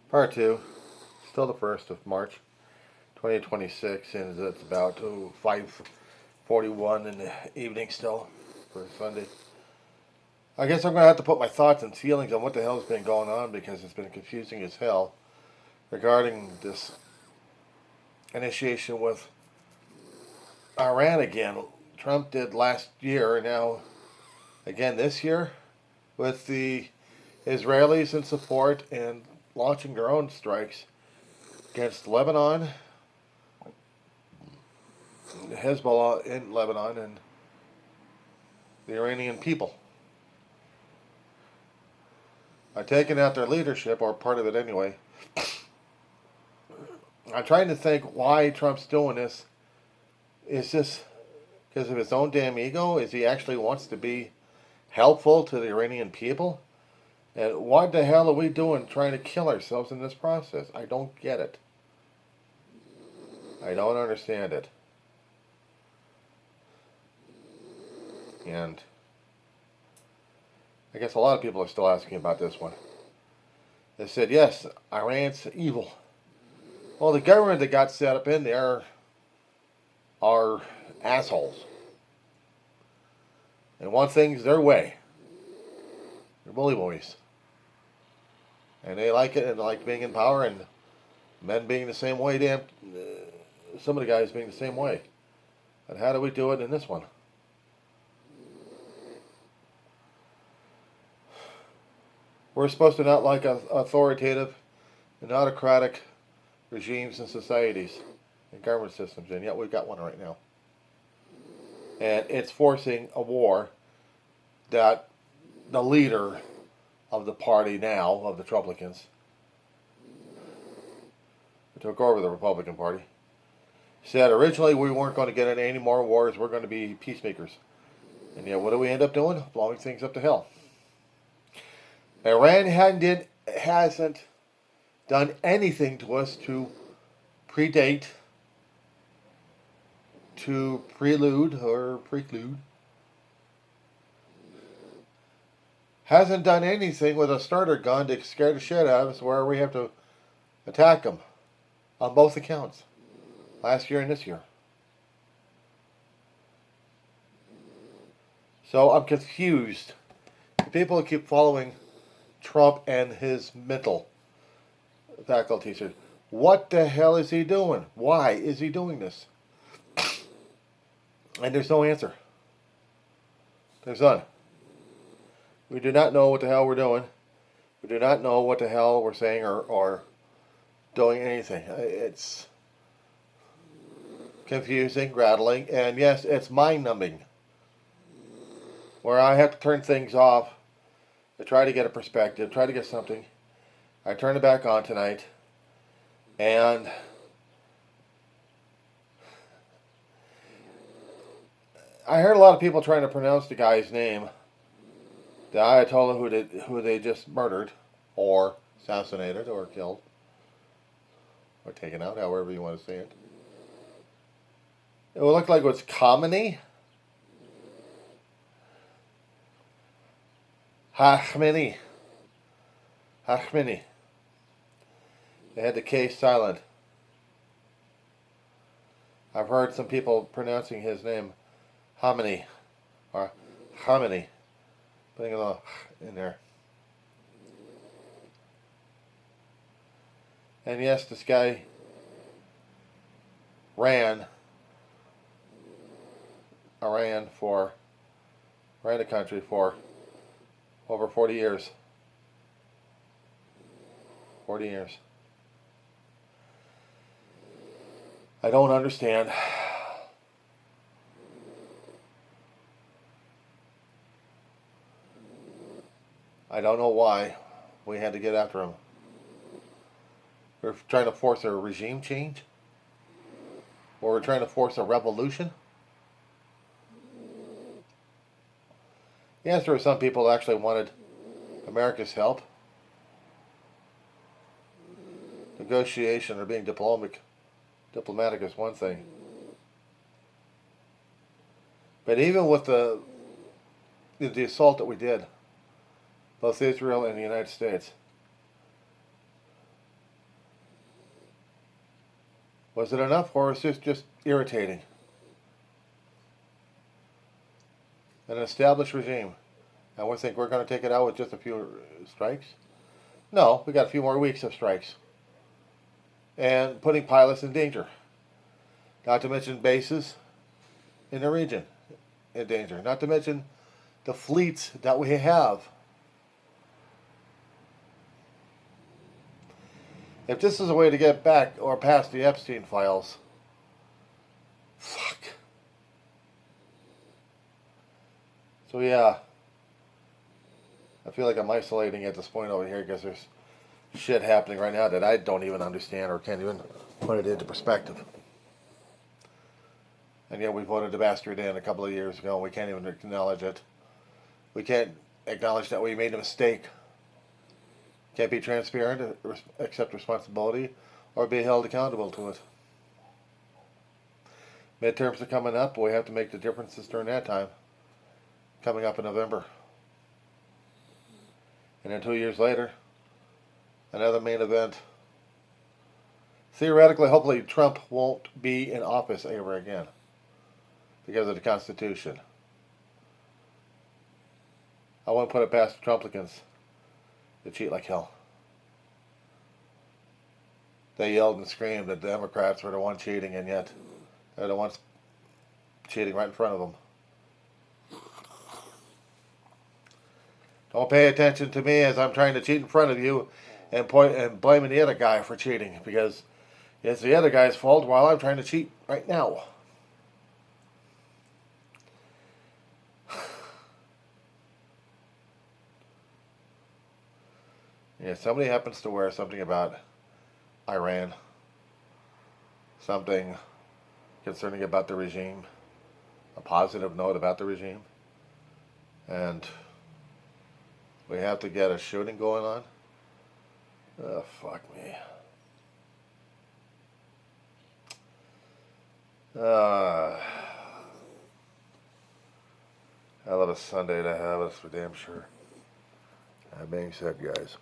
Part 2, still the 1st of March, 2026, and it's about 5:41 in the evening still for Sunday. I guess I'm going to have to put my thoughts and feelings on what the hell's been going on because it's been confusing as hell regarding this initiation with Iran again. Trump did last year, and now again this year with the Israelis in support and launching their own strikes against Lebanon, Hezbollah in Lebanon, and the Iranian people. By taking out their leadership, or part of it anyway. I'm trying to think why Trump's doing this. Is this because of his own damn ego? Is he actually wants to be helpful to the Iranian people? And what the hell are we doing trying to kill ourselves in this process? I don't get it. I don't understand it. And I guess a lot of people are still asking about this one. They said, yes, Iran's evil. Well, the government that got set up in there are assholes. And want things their way. They're bully boys. And they like it and like being in power, and men being the same way, some of the guys being the same way. And how do we do it in this one? We're supposed to not like authoritative and autocratic regimes and societies and government systems, and yet we've got one right now. And it's forcing a war that the leader of the party now, of the Trumplicans, who took over the Republican Party, said originally we weren't going to get into any more wars, we're going to be peacemakers. And yet what do we end up doing? Blowing things up to hell. Iran hasn't done anything to us to predate, to prelude or preclude. Hasn't done anything with a starter gun to scare the shit out of us where we have to attack them on both accounts, last year and this year. So I'm confused. People keep following Trump and his mental faculties. What the hell is he doing? Why is he doing this? And there's no answer. There's none. We do not know what the hell we're doing. We do not know what the hell we're saying or doing anything. It's confusing, rattling, and yes, it's mind-numbing. Where I have to turn things off to try to get a perspective, try to get something. I turn it back on tonight, and I heard a lot of people trying to pronounce the guy's name, the Ayatollah who they just murdered, or assassinated, or killed, or taken out, however you want to say it. It would look like it was Khamenei. Khamenei. They had the K silent. I've heard some people pronouncing his name Khamenei or Khamenei, putting a little in there. And yes, this guy ran the country for over 40 years. 40 years. I don't understand. I don't know why we had to get after him. We're trying to force a regime change? Or we're trying to force a revolution? Yes, there were some people that actually wanted America's help. Negotiation or being diplomatic is one thing. But even with the assault that we did, both Israel and the United States, Was it enough, or is this just irritating? An established regime. And we think we're going to take it out with just a few strikes? No, we got a few more weeks of strikes. And putting pilots in danger. Not to mention bases in the region in danger. Not to mention the fleets that we have. If this is a way to get back or past the Epstein files, fuck. So yeah, I feel like I'm isolating at this point over here because there's shit happening right now that I don't even understand or can't even put it into perspective. And yet we voted the bastard in a couple of years ago and we can't even acknowledge it. We can't acknowledge that we made a mistake. Can't be transparent, accept responsibility, or be held accountable to it. Midterms are coming up, but we have to make the differences during that time. Coming up in November. And then 2 years later, another main event. Theoretically, hopefully, Trump won't be in office ever again because of the Constitution. I won't put it past the Trumplicans to cheat like hell. They yelled and screamed that the Democrats were the ones cheating, and yet they're the ones cheating right in front of them. Don't pay attention to me as I'm trying to cheat in front of you and blaming the other guy for cheating because it's the other guy's fault while I'm trying to cheat right now. Yeah, somebody happens to wear something about Iran, something concerning about the regime, a positive note about the regime, and we have to get a shooting going on. Oh, fuck me. Hell of a Sunday to have us for damn sure. That being said, guys.